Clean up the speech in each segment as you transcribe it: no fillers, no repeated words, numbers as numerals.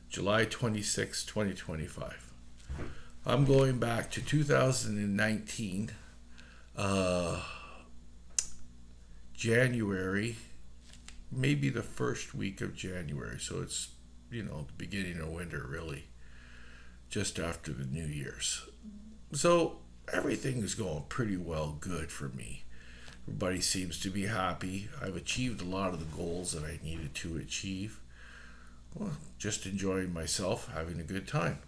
July 26, 2025. I'm going back to 2019, uh, January, maybe the first week of January. So it's, the beginning of winter, really, just after the New Year's. So everything is going pretty well good for me. Everybody seems to be happy. I've achieved a lot of the goals that I needed to achieve. Well, just enjoying myself, having a good time.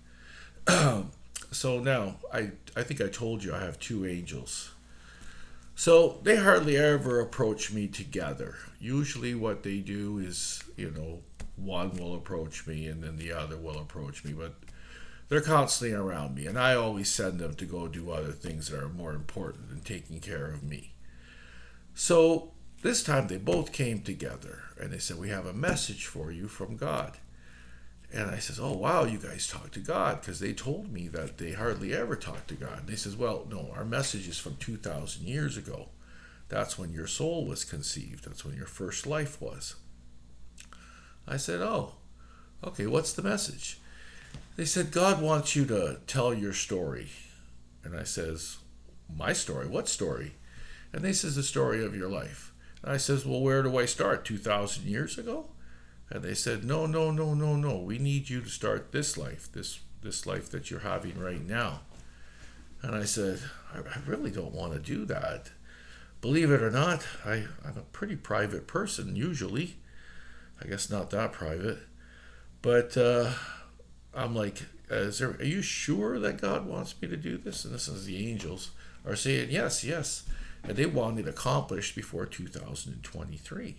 So now, I think I told you I have two angels. So they hardly ever approach me together. Usually, what they do is, one will approach me and then the other will approach me, but they're constantly around me, and I always send them to go do other things that are more important than taking care of me. So this time they both came together and they said, "We have a message for you from God." And I says, "Oh, wow, you guys talk to God," because they told me that they hardly ever talk to God. And they says, "Well, no, our message is from 2,000 years ago. That's when your soul was conceived. That's when your first life was." I said, "Oh, okay, what's the message?" They said, "God wants you to tell your story." And I says, "My story? What story?" And they says, "The story of your life." And I says, "Well, where do I start? 2,000 years ago?" And they said, "No, no, no, no, no. We need you to start this life, this life that you're having right now." And I said, I really don't want to do that. Believe it or not, I'm a pretty private person usually. I guess not that private. But I'm like, are you sure that God wants me to do this? And this is the angels are saying, yes, yes. And they want it accomplished before 2023.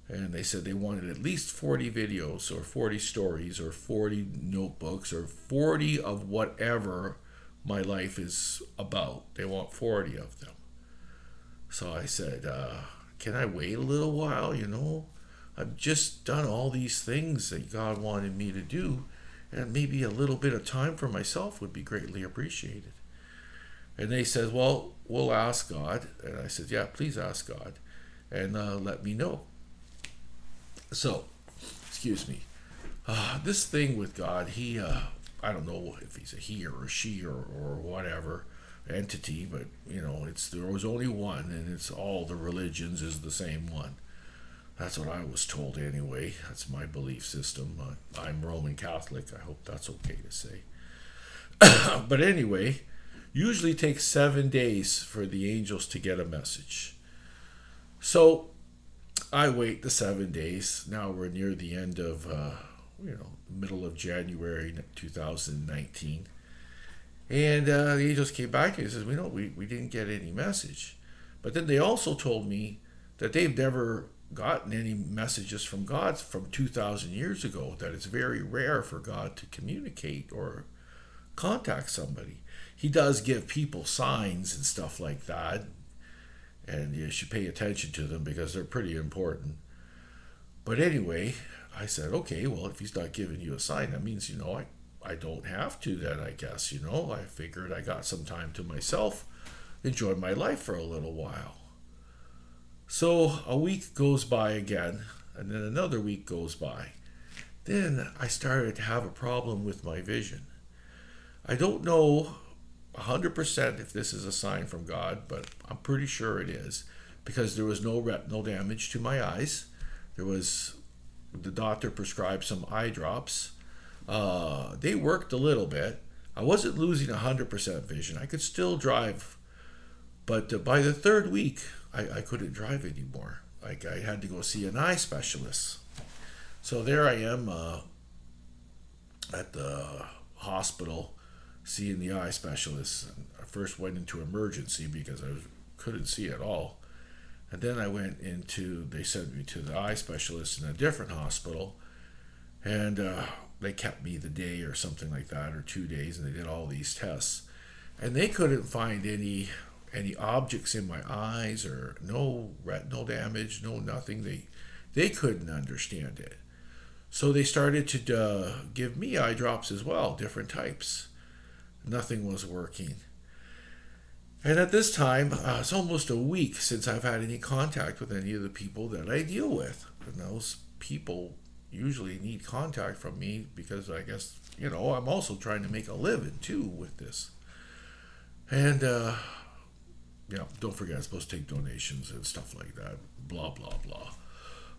And they said they wanted at least 40 videos or 40 stories or 40 notebooks or 40 of whatever my life is about. They want 40 of them. So I said, can I wait a little while? I've just done all these things that God wanted me to do, and maybe a little bit of time for myself would be greatly appreciated. And they said, "Well, we'll ask God." And I said, "Yeah, please ask God and let me know." So, excuse me. This thing with God, I don't know if he's a he or a she or whatever entity, but there was only one, and it's all the religions is the same one. That's what I was told anyway. That's my belief system. I'm Roman Catholic. I hope that's okay to say. But anyway, usually takes 7 days for the angels to get a message. So I wait the 7 days. Now we're near the end of, middle of January 2019. And the angels came back and says, we didn't get any message. But then they also told me that they've never gotten any messages from God from 2,000 years ago, that it's very rare for God to communicate or contact somebody. He does give people signs and stuff like that, and you should pay attention to them because they're pretty important. But anyway, I said, okay, well, if he's not giving you a sign, that means, I don't have to then, I guess. I figured I got some time to myself, enjoy my life for a little while. So a week goes by again, and then another week goes by. Then I started to have a problem with my vision. I don't know 100% if this is a sign from God, but I'm pretty sure it is, because there was no retinal damage to my eyes. The doctor prescribed some eye drops. They worked a little bit. I wasn't losing 100% vision. I could still drive, but by the third week, I couldn't drive anymore. Like, I had to go see an eye specialist. So there I am at the hospital seeing the eye specialist. And I first went into emergency because I couldn't see at all. And then they sent me to the eye specialist in a different hospital. And they kept me the day or something like that, or 2 days, and they did all these tests. And they couldn't find any objects in my eyes, or no retinal damage, no nothing. They couldn't understand it. So they started to give me eye drops as well, different types. Nothing was working. And at this time, it's almost a week since I've had any contact with any of the people that I deal with. And those people, usually need contact from me because I guess, I'm also trying to make a living too with this. And, don't forget, I'm supposed to take donations and stuff like that. Blah, blah, blah.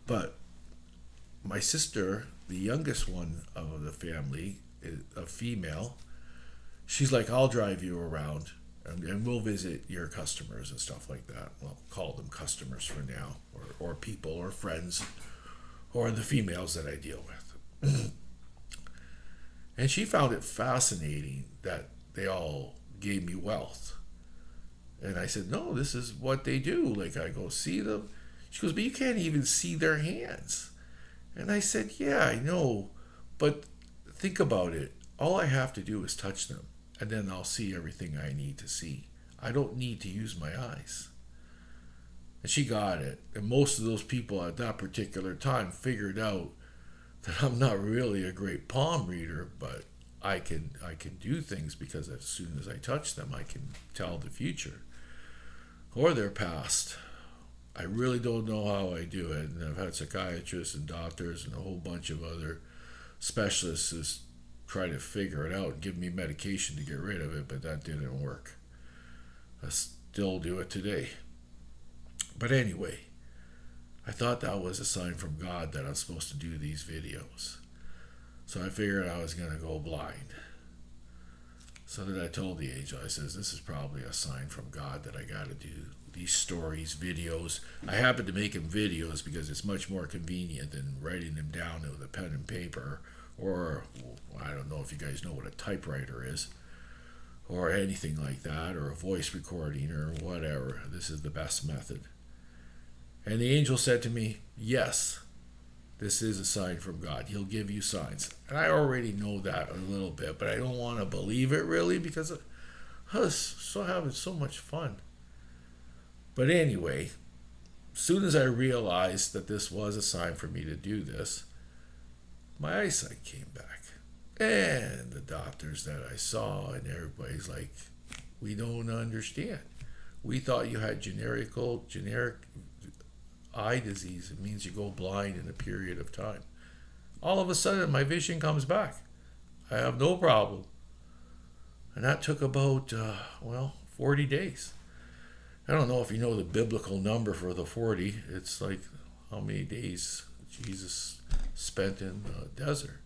But my sister, the youngest one of the family, is a female. She's like, I'll drive you around and we'll visit your customers and stuff like that. Well, call them customers for now, or people, or friends, or the females that I deal with. And she found it fascinating that they all gave me wealth. And I said, no, this is what they do. Like, I go see them. She goes, but you can't even see their hands. And I said, yeah, I know. But think about it. All I have to do is touch them, and then I'll see everything I need to see. I don't need to use my eyes. And she got it. And most of those people at that particular time figured out that I'm not really a great palm reader, but I can do things because as soon as I touch them, I can tell the future or their past. I really don't know how I do it. And I've had psychiatrists and doctors and a whole bunch of other specialists just try to figure it out and give me medication to get rid of it, but that didn't work. I still do it today. But anyway, I thought that was a sign from God that I was supposed to do these videos. So I figured I was going to go blind. So that I told the angel, I says, this is probably a sign from God that I got to do these stories, videos. I happen to make them videos because it's much more convenient than writing them down with a pen and paper, or I don't know if you guys know what a typewriter is, or anything like that, or a voice recording, or whatever. This is the best method. And the angel said to me, yes, this is a sign from God. He'll give you signs. And I already know that a little bit, but I don't want to believe it really because I was having so much fun. But anyway, as soon as I realized that this was a sign for me to do this, my eyesight came back. And the doctors that I saw and everybody's like, we don't understand. We thought you had generic eye disease. It means you go blind in a period of time. All of a sudden, my vision comes back. I have no problem. And that took about, 40 days. I don't know if you know the biblical number for the 40. It's like how many days Jesus spent in the desert.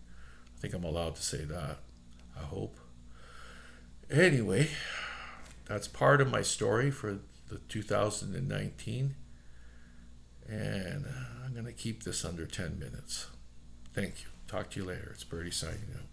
I think I'm allowed to say that. I hope. Anyway, that's part of my story for the 2019. And I'm going to keep this under 10 minutes. Thank you. Talk to you later. It's Birdy signing out.